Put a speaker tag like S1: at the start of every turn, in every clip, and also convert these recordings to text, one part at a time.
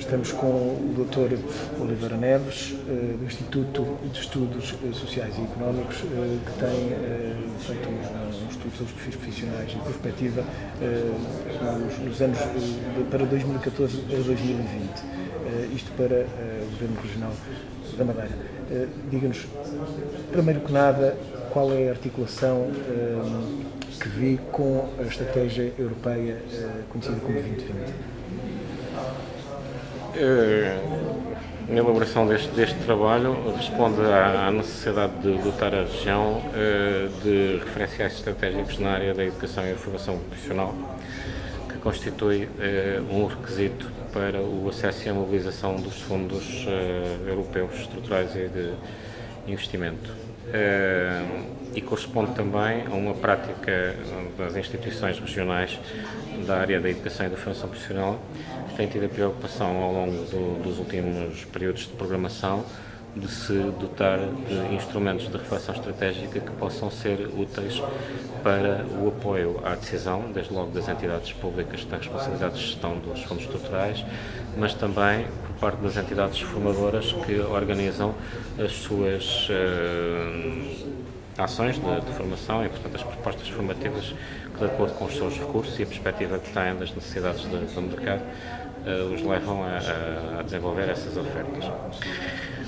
S1: Estamos com o Dr. Oliveira Neves, do Instituto de Estudos Sociais e Económicos, que tem feito um estudo sobre os perfis profissionais e perspectiva nos anos para 2014 a 2020, isto para o Governo Regional da Madeira. Diga-nos, primeiro que nada, qual é a articulação que vê com a estratégia europeia conhecida como 2020?
S2: A elaboração deste trabalho responde à necessidade de dotar a região de referenciais estratégicos na área da educação e da formação profissional, que constitui um requisito para o acesso e a mobilização dos fundos europeus estruturais e de investimento. E corresponde também a uma prática das instituições regionais da área da educação e da formação profissional, que tem tido a preocupação ao longo dos últimos períodos de programação de se dotar de instrumentos de reflexão estratégica que possam ser úteis para o apoio à decisão, desde logo das entidades públicas que têm responsabilidade de gestão dos fundos estruturais, mas também por parte das entidades formadoras que organizam as suas ações de formação e, portanto, as propostas formativas que, de acordo com os seus recursos e a perspectiva que têm das necessidades do mercado, os levam a desenvolver essas ofertas.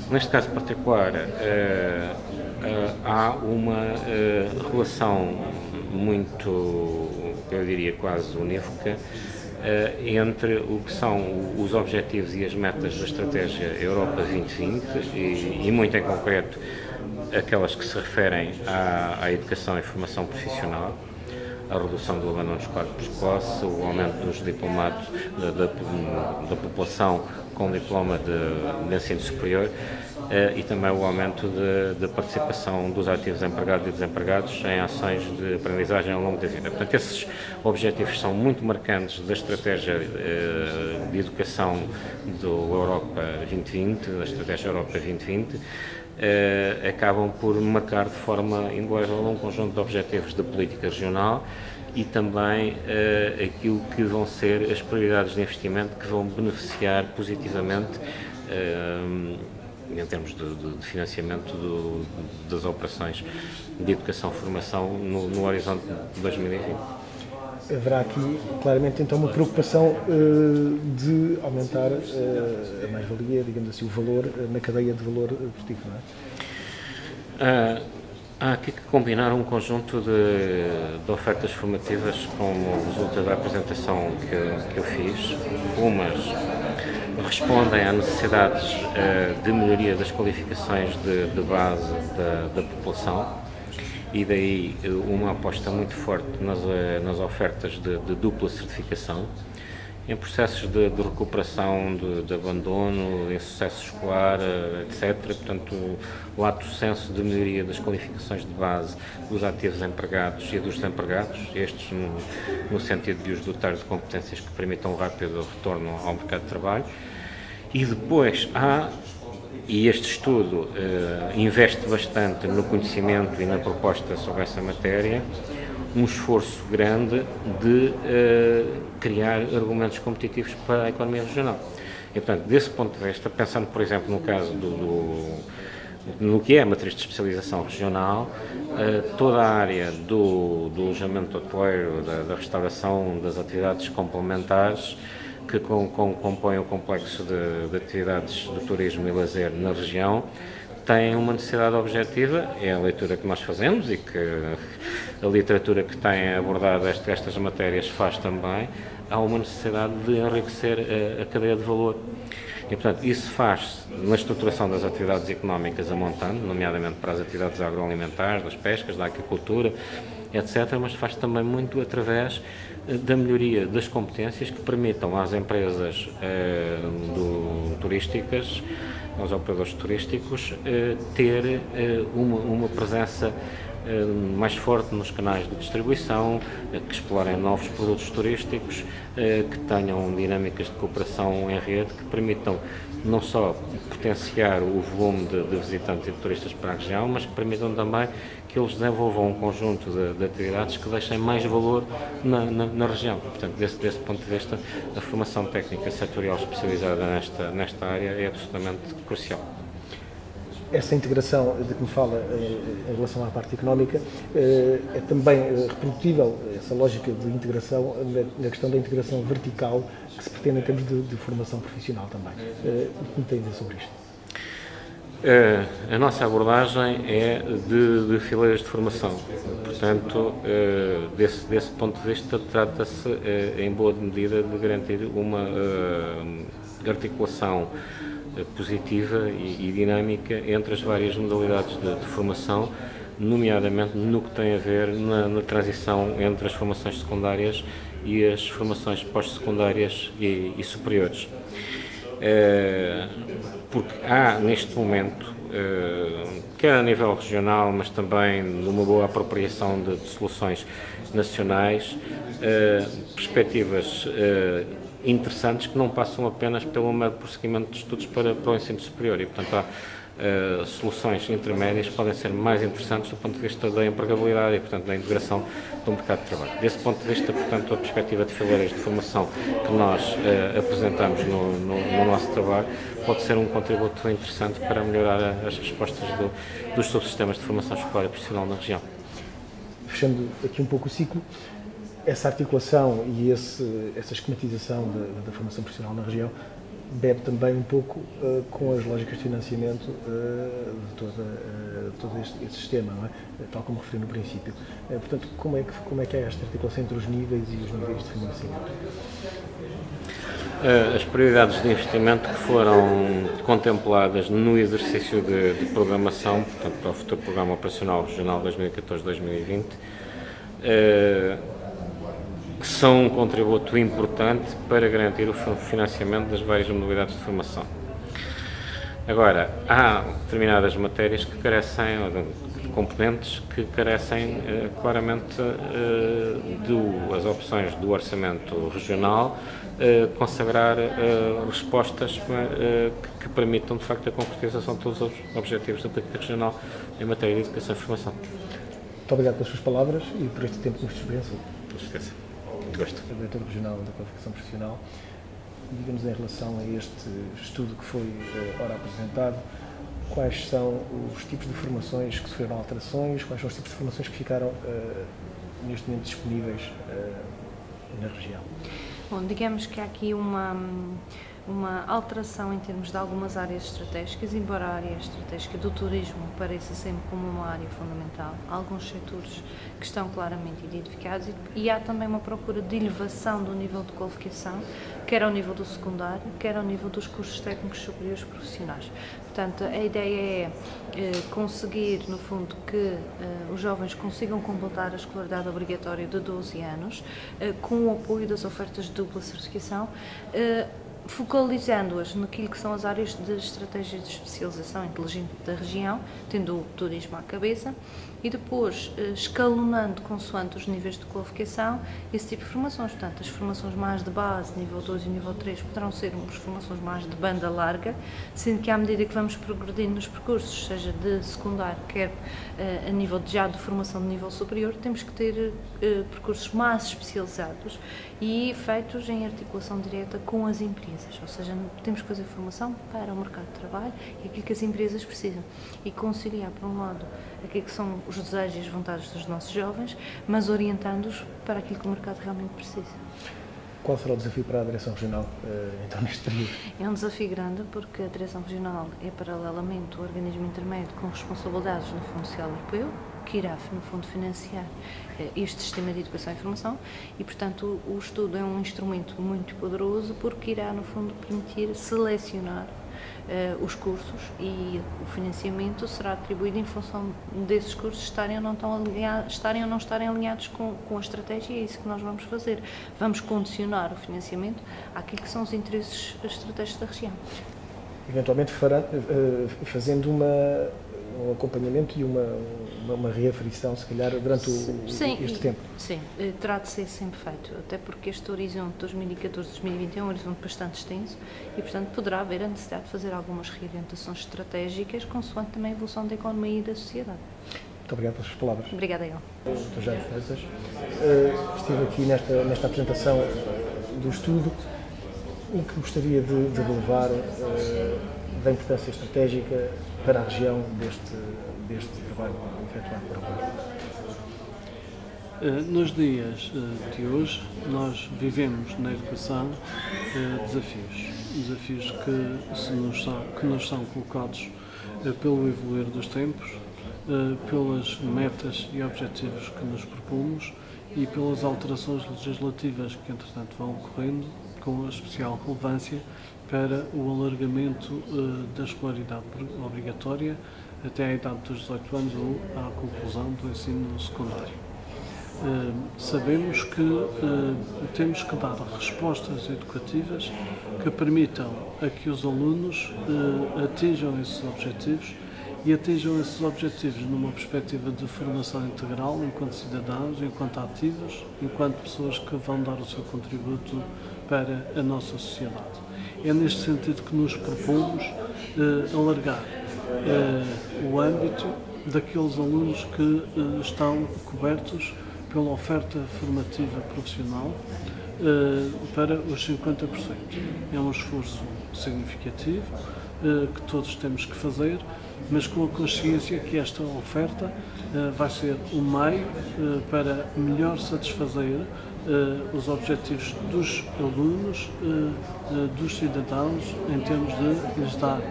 S2: Neste caso particular, há uma relação muito, eu diria quase unívoca, entre o que são os objetivos e as metas da Estratégia Europa 2020 e muito em concreto, aquelas que se referem à educação e formação profissional, a redução do abandono escolar precoce, o aumento dos diplomados da população com diploma de ensino superior e também o aumento da participação dos ativos empregados e desempregados em ações de aprendizagem ao longo da vida. Portanto, esses objetivos são muito marcantes da estratégia de educação do Europa 2020, da estratégia Europa 2020, acabam por marcar de forma indelével um conjunto de objetivos da política regional e também aquilo que vão ser as prioridades de investimento que vão beneficiar positivamente em termos de financiamento das operações de educação-formação no horizonte de 2020.
S1: Haverá aqui, claramente, então, uma preocupação de aumentar a mais-valia, digamos assim, o valor na cadeia de valor produtivo, não é?
S2: Há aqui que combinar um conjunto de ofertas formativas como resulta da apresentação que eu fiz. Umas respondem a necessidades de melhoria das qualificações de base da população, e daí uma aposta muito forte nas ofertas de dupla certificação, em processos de recuperação, de abandono, em sucesso escolar, etc. Portanto, lato senso de melhoria das qualificações de base dos ativos empregados e dos desempregados, estes no sentido de os dotar de competências que permitam um rápido retorno ao mercado de trabalho. E depois e este estudo investe bastante no conhecimento e na proposta sobre essa matéria, um esforço grande de criar argumentos competitivos para a economia regional. E, portanto, desse ponto de vista, pensando, por exemplo, no caso no que é a matriz de especialização regional, toda a área do alojamento hoteleiro, da restauração, das atividades complementares, que compõem o complexo de atividades de turismo e lazer na região, tem uma necessidade objetiva, é a leitura que nós fazemos e que a literatura que tem abordado estas matérias faz também. Há uma necessidade de enriquecer a cadeia de valor. E, portanto, isso faz na estruturação das atividades económicas a montante, nomeadamente para as atividades agroalimentares, das pescas, da agricultura, etc., mas faz também muito através da melhoria das competências que permitam às empresas turísticas, aos operadores turísticos, ter uma presença mais forte nos canais de distribuição, que explorem novos produtos turísticos, que tenham dinâmicas de cooperação em rede, que permitam não só potenciar o volume de visitantes e de turistas para a região, mas que permitam também que eles desenvolvam um conjunto de atividades que deixem mais valor na região. Portanto, desse ponto de vista, a formação técnica setorial especializada nesta área é absolutamente crucial.
S1: Essa integração de que me fala em relação à parte económica é também reprodutível, essa lógica de integração, na questão da integração vertical que se pretende em termos de formação profissional também. O que me tem a dizer sobre isto?
S2: A nossa abordagem é de fileiras de formação. Portanto, desse ponto de vista, trata-se, em boa medida, de garantir uma articulação positiva e dinâmica entre as várias modalidades de formação, nomeadamente no que tem a ver na transição entre as formações secundárias e as formações pós-secundárias e superiores. Porque há, neste momento, quer a nível regional, mas também numa boa apropriação de soluções nacionais, perspectivas interessantes que não passam apenas pelo mero prosseguimento de estudos para o ensino superior e, portanto, há soluções intermédias que podem ser mais interessantes do ponto de vista da empregabilidade e, portanto, da integração do mercado de trabalho. Desse ponto de vista, portanto, a perspectiva de fileiras de formação que nós apresentamos no nosso trabalho pode ser um contributo interessante para melhorar as respostas dos subsistemas de formação escolar e profissional na região.
S1: Fechando aqui um pouco o ciclo, essa articulação e essa esquematização da formação profissional na região bebe também um pouco com as lógicas de financiamento de todo este sistema, não é? Tal como referi no princípio. Portanto, como é que é esta articulação entre os níveis e os níveis de financiamento?
S2: As prioridades de investimento que foram contempladas no exercício de programação, portanto, para o futuro Programa Operacional Regional 2014-2020, são um contributo importante para garantir o financiamento das várias modalidades de formação. Agora, há determinadas matérias que carecem, de componentes que carecem claramente das opções do orçamento regional, consagrar respostas que permitam, de facto, a concretização de todos os objetivos da política regional em matéria de educação e formação.
S1: Muito obrigado pelas suas palavras e por este tempo que nos dispensou.
S2: Com certeza. Gosto.
S1: Diretor Regional da Qualificação Profissional, digamos em relação a este estudo que foi ora apresentado, quais são os tipos de formações que sofreram alterações, quais são os tipos de formações que ficaram neste momento disponíveis na região?
S3: Bom, digamos que há aqui uma alteração em termos de algumas áreas estratégicas, embora a área estratégica do turismo pareça sempre como uma área fundamental, há alguns setores que estão claramente identificados e há também uma procura de elevação do nível de qualificação, quer ao nível do secundário, quer ao nível dos cursos técnicos superiores profissionais. Portanto, a ideia é conseguir, no fundo, que os jovens consigam completar a escolaridade obrigatória de 12 anos, com o apoio das ofertas de dupla certificação, focalizando-as naquilo que são as áreas de estratégia de especialização inteligente da região, tendo o turismo à cabeça, e depois escalonando consoante os níveis de qualificação esse tipo de formações. Portanto, as formações mais de base, nível 2 e nível 3, poderão ser umas formações mais de banda larga, sendo que à medida que vamos progredindo nos percursos, seja de secundário, quer a nível já de formação de nível superior, temos que ter percursos mais especializados e feitos em articulação direta com as empresas, ou seja, temos que fazer formação para o mercado de trabalho e aquilo que as empresas precisam e conciliar, por um lado, aquilo que são os desejos e as vontades dos nossos jovens, mas orientando-os para aquilo que o mercado realmente precisa.
S1: Qual será o desafio para a Direção Regional, então, neste período?
S3: É um desafio grande porque a Direção Regional é, paralelamente, o organismo intermédio com responsabilidades no Fundo Social Europeu, que irá, no fundo, financiar este sistema de educação e formação e, portanto, o estudo é um instrumento muito poderoso porque irá, no fundo, permitir selecionar os cursos e o financiamento será atribuído em função desses cursos estarem ou não estarem alinhados com a estratégia e é isso que nós vamos fazer. Vamos condicionar o financiamento àquilo que são os interesses estratégicos da região.
S1: Eventualmente fazendo um acompanhamento e uma reaferição, se calhar, durante este tempo.
S3: Sim, terá de ser sempre feito, até porque este horizonte 2014-2021 é um horizonte bastante extenso e, portanto, poderá haver a necessidade de fazer algumas reorientações estratégicas consoante também a evolução da economia e da sociedade.
S1: Muito obrigado pelas suas palavras.
S3: Obrigada a ele.
S1: Dr. Jaime Freitas, estive aqui nesta apresentação do estudo. O que gostaria de relevar da importância estratégica para a região deste trabalho efetuado por nós?
S4: Nos dias de hoje, nós vivemos na educação desafios que nos são colocados pelo evoluir dos tempos, pelas metas e objetivos que nos propomos e pelas alterações legislativas que, entretanto, vão ocorrendo, com especial relevância para o alargamento da escolaridade obrigatória até à idade dos 18 anos ou à conclusão do ensino secundário. Sabemos que temos que dar respostas educativas que permitam a que os alunos atinjam esses objetivos e atinjam esses objetivos numa perspectiva de formação integral enquanto cidadãos, enquanto ativos, enquanto pessoas que vão dar o seu contributo para a nossa sociedade. É neste sentido que nos propomos alargar o âmbito daqueles alunos que estão cobertos pela oferta formativa profissional para os 50%. É um esforço significativo que todos temos que fazer, mas com a consciência que esta oferta vai ser um meio para melhor satisfazer os objetivos dos alunos, dos cidadãos, em termos de lhes dar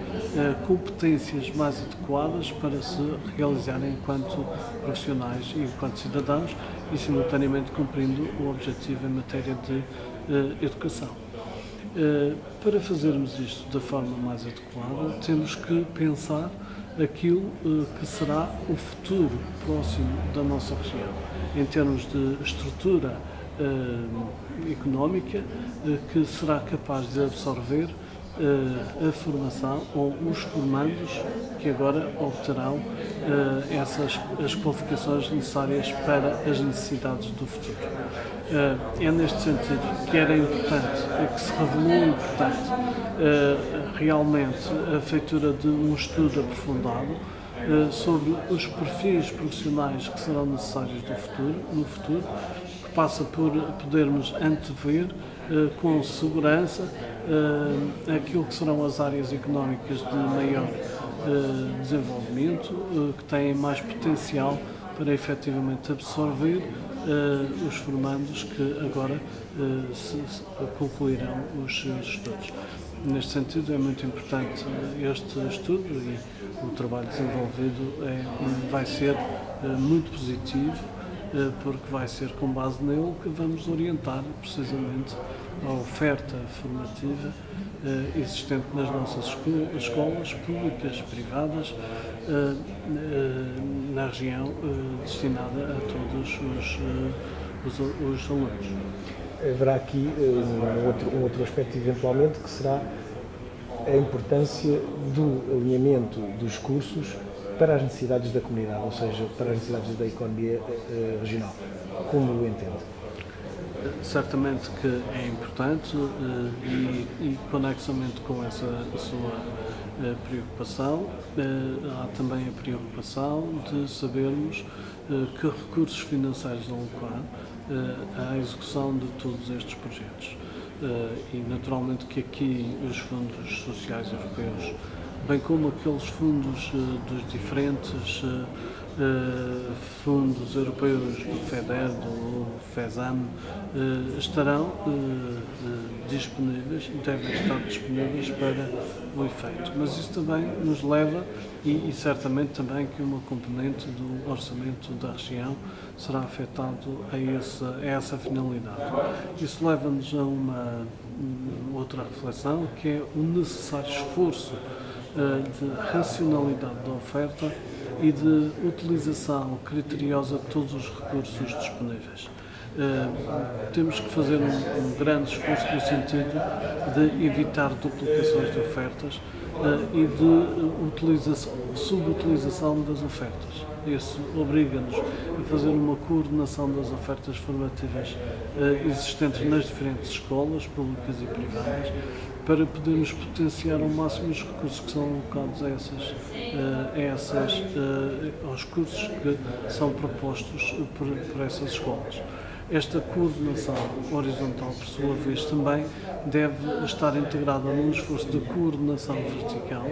S4: competências mais adequadas para se realizarem enquanto profissionais e enquanto cidadãos e, simultaneamente, cumprindo o objetivo em matéria de educação. Para fazermos isto da forma mais adequada, temos que pensar aquilo que será o futuro próximo da nossa região, em termos de estrutura económica que será capaz de absorver a formação ou os formandos que agora obterão as qualificações necessárias para as necessidades do futuro. É neste sentido que era importante, que se revelou importante realmente a feitura de um estudo aprofundado sobre os perfis profissionais que serão necessários no futuro, que passa por podermos antever com segurança aquilo que serão as áreas económicas de maior desenvolvimento, que têm mais potencial para efetivamente absorver os formandos que agora concluirão os seus estudos. Neste sentido, é muito importante este estudo e o trabalho desenvolvido vai ser muito positivo, porque vai ser com base nele que vamos orientar precisamente a oferta formativa existente nas nossas escolas públicas, privadas, na região, destinada a todos os alunos.
S1: Haverá aqui um outro aspecto, eventualmente, que será a importância do alinhamento dos cursos para as necessidades da comunidade, ou seja, para as necessidades da economia regional. Como o entende?
S4: Certamente que é importante e conexamente com essa sua preocupação, há também a preocupação de sabermos que recursos financeiros alocar à execução de todos estes projetos. E naturalmente que aqui os fundos sociais europeus, bem como aqueles fundos dos diferentes fundos europeus do FEDER, do FESAM, estarão disponíveis, devem estar disponíveis para o efeito. Mas isso também nos leva, e certamente também que uma componente do orçamento da região será afetado a essa finalidade. Isso leva-nos a uma outra reflexão, que é o necessário esforço de racionalidade da oferta e de utilização criteriosa de todos os recursos disponíveis. Temos que fazer um grande esforço no sentido de evitar duplicações de ofertas e de subutilização das ofertas. Isso obriga-nos a fazer uma coordenação das ofertas formativas existentes nas diferentes escolas, públicas e privadas, para podermos potenciar ao máximo os recursos que são alocados aos cursos que são propostos por essas escolas. Esta coordenação horizontal, por sua vez, também deve estar integrada num esforço de coordenação vertical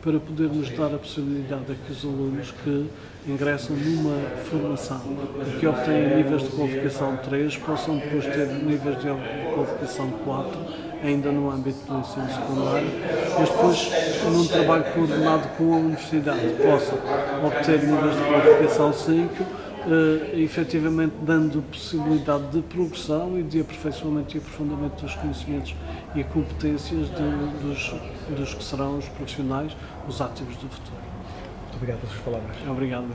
S4: para podermos dar a possibilidade a que os alunos que ingressam numa formação e que obtêm níveis de qualificação 3 possam depois ter níveis de qualificação 4, ainda no âmbito do ensino secundário, mas depois, num trabalho coordenado com a universidade, possam obter níveis de qualificação 5, efetivamente dando possibilidade de progressão e de aperfeiçoamento e aprofundamento dos conhecimentos e competências dos que serão os profissionais, os ativos do futuro.
S1: Muito obrigado pelas suas palavras.
S4: Obrigado.